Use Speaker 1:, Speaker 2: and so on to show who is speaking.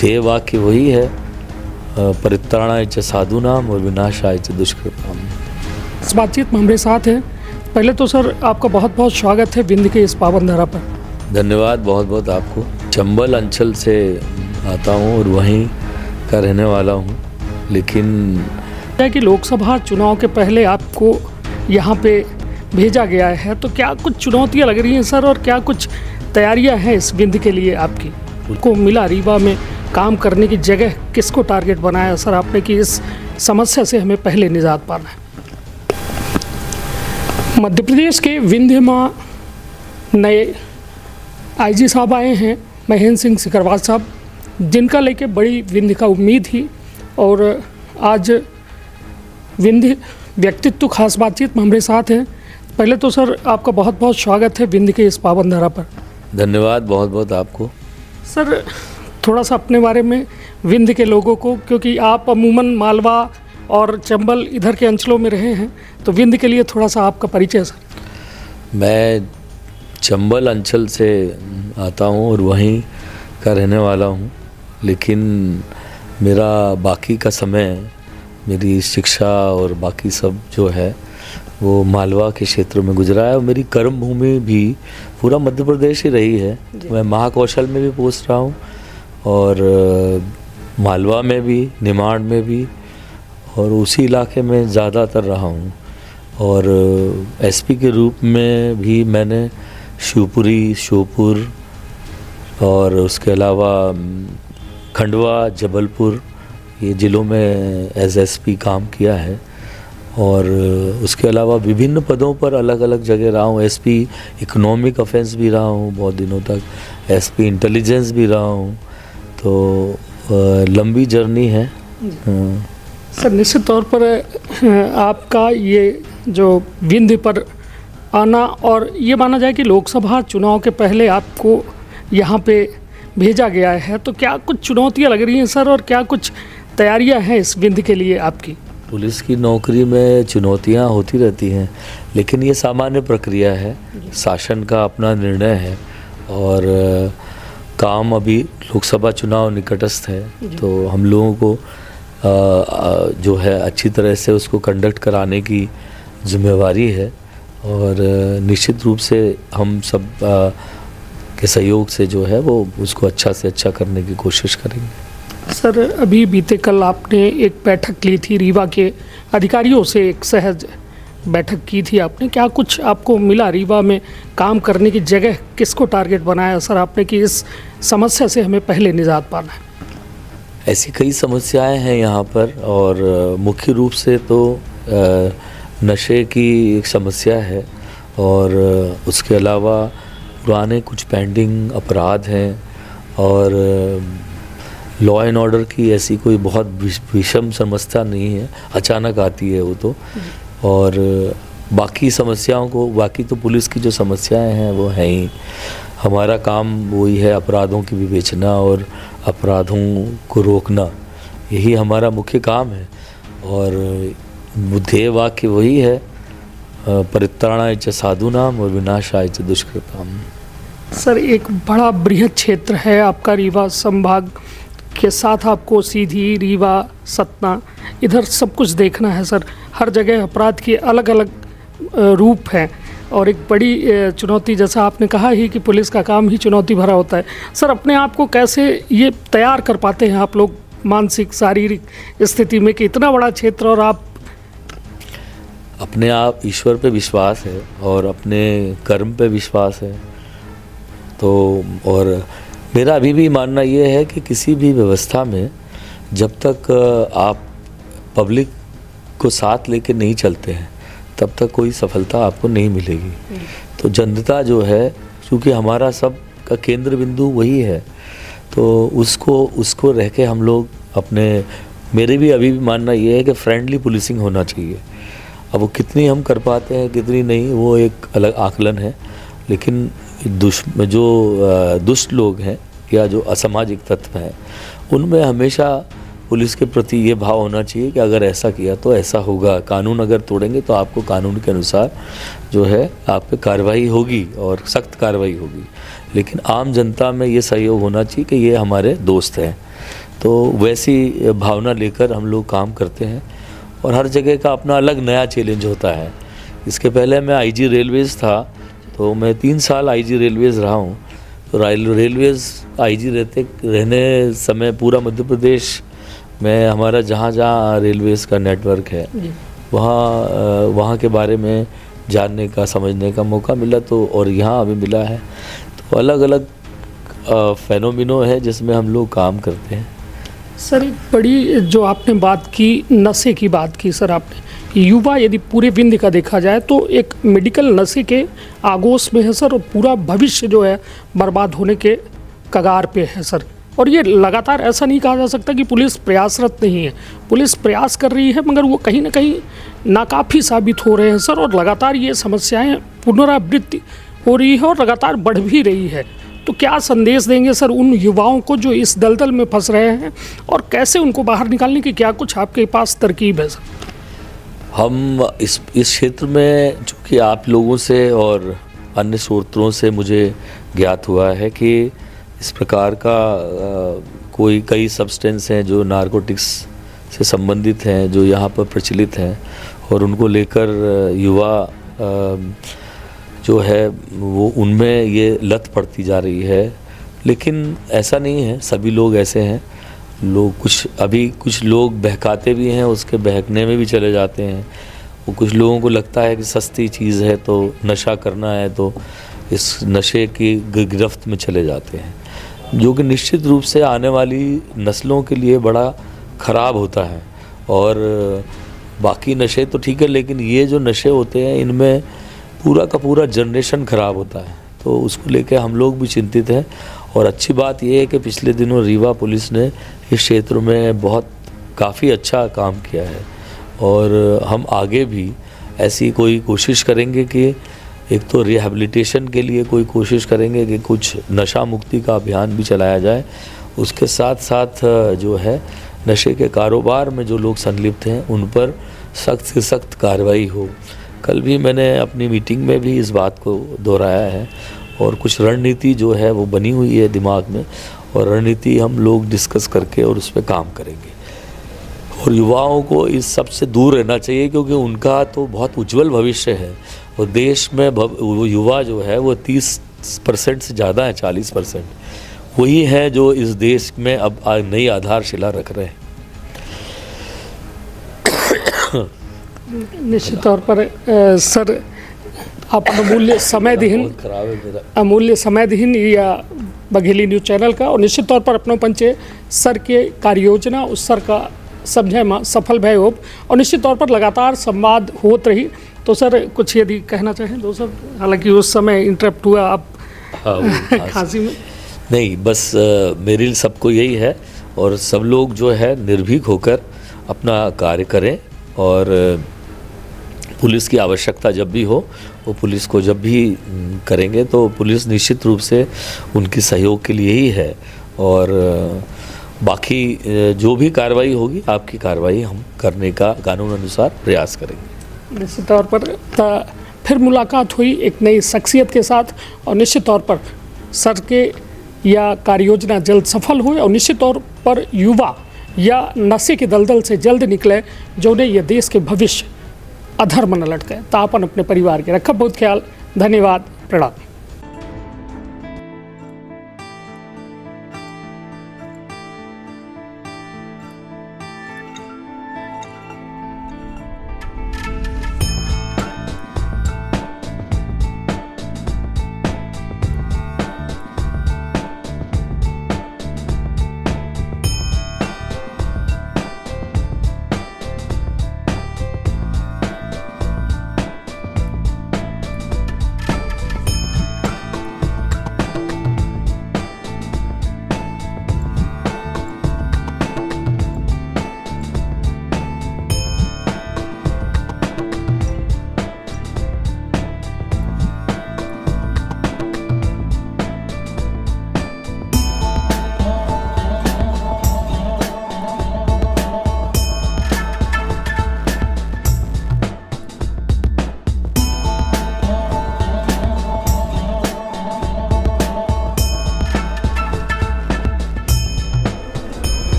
Speaker 1: ध्येय वाक्य वही है, परित्राणाय च साधूनाम और विनाशाय च दुष्कृताम।
Speaker 2: इस बातचीत में हमारे साथ हैं। पहले तो सर आपका बहुत बहुत स्वागत है विंध्य के इस पावन धरा पर।
Speaker 1: धन्यवाद बहुत बहुत आपको। चंबल अंचल से आता हूँ और वहीं का रहने वाला हूँ, लेकिन
Speaker 2: कि लोकसभा चुनाव के पहले आपको यहाँ पे भेजा गया है, तो क्या कुछ चुनौतियाँ लग रही हैं सर, और क्या कुछ तैयारियाँ हैं इस विंध्य के लिए आपकी? को मिला रीवा में काम करने की जगह, किसको टारगेट बनाया सर आपने कि इस समस्या से हमें पहले निजात पाना है? मध्य प्रदेश के विंध्य में नए आईजी साहब आए हैं, महेंद्र सिंह सिकरवार साहब, जिनका लेके बड़ी विंध्य का उम्मीद थी। और आज विंध्य व्यक्तित्व खास बातचीत में हमारे साथ हैं। पहले तो सर आपका बहुत बहुत स्वागत है विंध्य के इस पावन धरा पर।
Speaker 1: धन्यवाद बहुत बहुत आपको।
Speaker 2: सर थोड़ा सा अपने बारे में विंध्य के लोगों को, क्योंकि आप अमूमन मालवा और चंबल इधर के अंचलों में रहे हैं, तो विंध्य के लिए थोड़ा सा आपका परिचय सर।
Speaker 1: मैं चंबल अंचल से आता हूँ और वहीं का रहने वाला हूँ, लेकिन मेरा बाकी का समय, मेरी शिक्षा और बाकी सब जो है वो मालवा के क्षेत्र में गुजरा है। और मेरी कर्म भूमि भी पूरा मध्य प्रदेश ही रही है। मैं महाकौशल में भी पोस्ट रहा हूँ और मालवा में भी, निमाड़ में भी, और उसी इलाके में ज़्यादातर रहा हूँ। और एसपी के रूप में भी मैंने शिवपुरी, श्योपुर और उसके अलावा खंडवा, जबलपुर, ये ज़िलों में एज एसपी काम किया है। और उसके अलावा विभिन्न पदों पर अलग अलग जगह रहा हूँ। एसपी इकोनॉमिक अफेंस भी रहा हूँ बहुत दिनों तक, एसपी इंटेलिजेंस भी रहा हूँ। तो लंबी जर्नी है।
Speaker 2: सर निश्चित तौर पर आपका ये जो विंध्य पर आना, और ये माना जाए कि लोकसभा चुनाव के पहले आपको यहाँ पे भेजा गया है, तो क्या कुछ चुनौतियाँ लग रही हैं सर, और क्या कुछ तैयारियाँ हैं इस विंध्य के लिए आपकी?
Speaker 1: पुलिस की नौकरी में चुनौतियाँ होती रहती हैं, लेकिन ये सामान्य प्रक्रिया है, शासन का अपना निर्णय है। और काम अभी लोकसभा चुनाव निकटस्थ है, तो हम लोगों को जो है अच्छी तरह से उसको कंडक्ट कराने की जिम्मेवारी है। और निश्चित रूप से हम सब के सहयोग से जो है वो उसको अच्छा से अच्छा करने की कोशिश करेंगे।
Speaker 2: सर अभी बीते कल आपने एक बैठक ली थी रीवा के अधिकारियों से, एक सहज बैठक की थी आपने, क्या कुछ आपको मिला रीवा में काम करने की जगह? किसको टारगेट बनाया सर आपने कि इस समस्या से हमें पहले निजात पाना है?
Speaker 1: ऐसी कई समस्याएं हैं यहाँ पर, और मुख्य रूप से तो नशे की एक समस्या है, और उसके अलावा पुराने कुछ पेंडिंग अपराध हैं, और लॉ एंड ऑर्डर की ऐसी कोई बहुत भीषण समस्या नहीं है, अचानक आती है वो तो। और बाकी समस्याओं को, बाकी तो पुलिस की जो समस्याएं हैं वो हैं ही। हमारा काम वही है, अपराधों की विवेचना और अपराधों को रोकना, यही हमारा मुख्य काम है। और ध्येय वाक्य वही है, परित्राणाय च साधूनाम और विनाशाय च दुष्कृताम।
Speaker 2: सर एक बड़ा बृहद क्षेत्र है आपका रीवा संभाग के साथ, आपको सीधी, रीवा, सतना, इधर सब कुछ देखना है सर। हर जगह अपराध के अलग अलग रूप हैं, और एक बड़ी चुनौती, जैसा आपने कहा ही कि पुलिस का काम ही चुनौती भरा होता है। सर अपने आप को कैसे ये तैयार कर पाते हैं आप लोग मानसिक, शारीरिक स्थिति में कि इतना बड़ा क्षेत्र, और आप?
Speaker 1: अपने आप ईश्वर पे विश्वास है और अपने कर्म पे विश्वास है। तो और मेरा अभी भी मानना ये है कि किसी भी व्यवस्था में जब तक आप पब्लिक को साथ लेके नहीं चलते हैं, तब तक कोई सफलता आपको नहीं मिलेगी। तो जनता जो है, क्योंकि हमारा सब का केंद्र बिंदु वही है, तो उसको रह के हम लोग अपने, मेरे भी अभी भी मानना ये है कि फ्रेंडली पुलिसिंग होना चाहिए। अब वो कितनी हम कर पाते हैं कितनी नहीं, वो एक अलग आकलन है। लेकिन जो दुष्ट लोग हैं या जो असामाजिक तत्व हैं, उनमें हमेशा पुलिस के प्रति ये भाव होना चाहिए कि अगर ऐसा किया तो ऐसा होगा, कानून अगर तोड़ेंगे तो आपको कानून के अनुसार जो है आप पे कार्रवाई होगी और सख्त कार्रवाई होगी। लेकिन आम जनता में ये सहयोग होना चाहिए कि ये हमारे दोस्त हैं, तो वैसी भावना लेकर हम लोग काम करते हैं और हर जगह का अपना अलग नया चैलेंज होता है। इसके पहले मैं आईजी रेलवेज़ था, तो मैं 3 साल आईजी रेलवेज़ रहा हूँ। तो रेलवेज़ आईजी रहने समय पूरा मध्य प्रदेश में हमारा जहाँ जहाँ रेलवेज़ का नेटवर्क है वहाँ के बारे में जानने का, समझने का मौका मिला। तो और यहाँ अभी मिला है, तो अलग अलग फेनोमिनो है जिसमें हम लोग काम करते हैं।
Speaker 2: सर एक बड़ी जो आपने बात की, नशे की बात की सर आपने, युवा यदि पूरे विंध्य का देखा जाए तो एक मेडिकल नशे के आगोश में है सर, और पूरा भविष्य जो है बर्बाद होने के कगार पे है सर। और ये लगातार ऐसा नहीं कहा जा सकता कि पुलिस प्रयासरत नहीं है, पुलिस प्रयास कर रही है, मगर वो कहीं ना कहीं नाकाफ़ी साबित हो रहे हैं सर। और लगातार ये समस्याएं पुनरावृत्ति हो रही है और लगातार बढ़ भी रही है। तो क्या संदेश देंगे सर उन युवाओं को जो इस दलदल में फंस रहे हैं, और कैसे उनको बाहर निकालने की क्या कुछ आपके पास तरकीब है सर?
Speaker 1: हम इस क्षेत्र में, चूँकि आप लोगों से और अन्य स्रोतों से मुझे ज्ञात हुआ है कि इस प्रकार का कई सब्सटेंस हैं जो नारकोटिक्स से संबंधित हैं, जो यहाँ पर प्रचलित हैं, और उनको लेकर युवा जो है वो उनमें ये लत पड़ती जा रही है। लेकिन ऐसा नहीं है, सभी लोग ऐसे हैं। कुछ लोग बहकाते भी हैं, उसके बहकने में भी चले जाते हैं। वो कुछ लोगों को लगता है कि सस्ती चीज़ है तो नशा करना है, तो इस नशे की गिरफ्त में चले जाते हैं, जो कि निश्चित रूप से आने वाली नस्लों के लिए बड़ा ख़राब होता है। और बाकी नशे तो ठीक है, लेकिन ये जो नशे होते हैं इनमें पूरा का पूरा जनरेशन ख़राब होता है। तो उसको लेके हम लोग भी चिंतित हैं। और अच्छी बात यह है कि पिछले दिनों रीवा पुलिस ने इस क्षेत्र में काफ़ी अच्छा काम किया है, और हम आगे भी ऐसी कोई कोशिश करेंगे कि एक तो रिहैबिलिटेशन के लिए कोई कोशिश करेंगे कि कुछ नशा मुक्ति का अभियान भी चलाया जाए। उसके साथ साथ जो है नशे के कारोबार में जो लोग संलिप्त हैं उन पर सख्त से सख्त कार्रवाई हो। कल भी मैंने अपनी मीटिंग में भी इस बात को दोहराया है, और कुछ रणनीति जो है वो बनी हुई है दिमाग में, और रणनीति हम लोग डिस्कस करके और उस पर काम करेंगे। और युवाओं को इस सब से दूर रहना चाहिए, क्योंकि उनका तो बहुत उज्जवल भविष्य है। और देश में वो युवा जो है वो 30% से ज़्यादा है, 40% वही है जो इस देश में अब नई आधारशिला रख रहे हैं।
Speaker 2: निश्चित तौर पर सर आप अमूल्य समय दीन या बघेली न्यूज़ चैनल का, और निश्चित तौर पर अपनों पंचे सर के कार्य योजना उस सर का समझे में सफल भय हो, और निश्चित तौर पर लगातार संवाद होत रही। तो सर कुछ यदि कहना चाहें तो सर, हालांकि उस समय इंटरप्ट हुआ आप खांसी में।
Speaker 1: नहीं, बस मेरे सबको यही है, और सब लोग जो है निर्भीक होकर अपना कार्य करें, और पुलिस की आवश्यकता जब भी हो वो पुलिस को जब भी करेंगे तो पुलिस निश्चित रूप से उनकी सहयोग के लिए ही है। और बाकी जो भी कार्रवाई होगी, आपकी कार्रवाई हम करने का कानून अनुसार प्रयास करेंगे।
Speaker 2: निश्चित तौर पर फिर मुलाकात हुई एक नई शख्सियत के साथ, और निश्चित तौर पर सर के या कार्य योजना जल्द सफल हो, और निश्चित तौर पर युवा या नशे के दलदल से जल्द निकले, जो ने यह देश के भविष्य अधर्म न लटके। तापन अपने परिवार के रखा बहुत ख्याल। धन्यवाद, प्रणाम।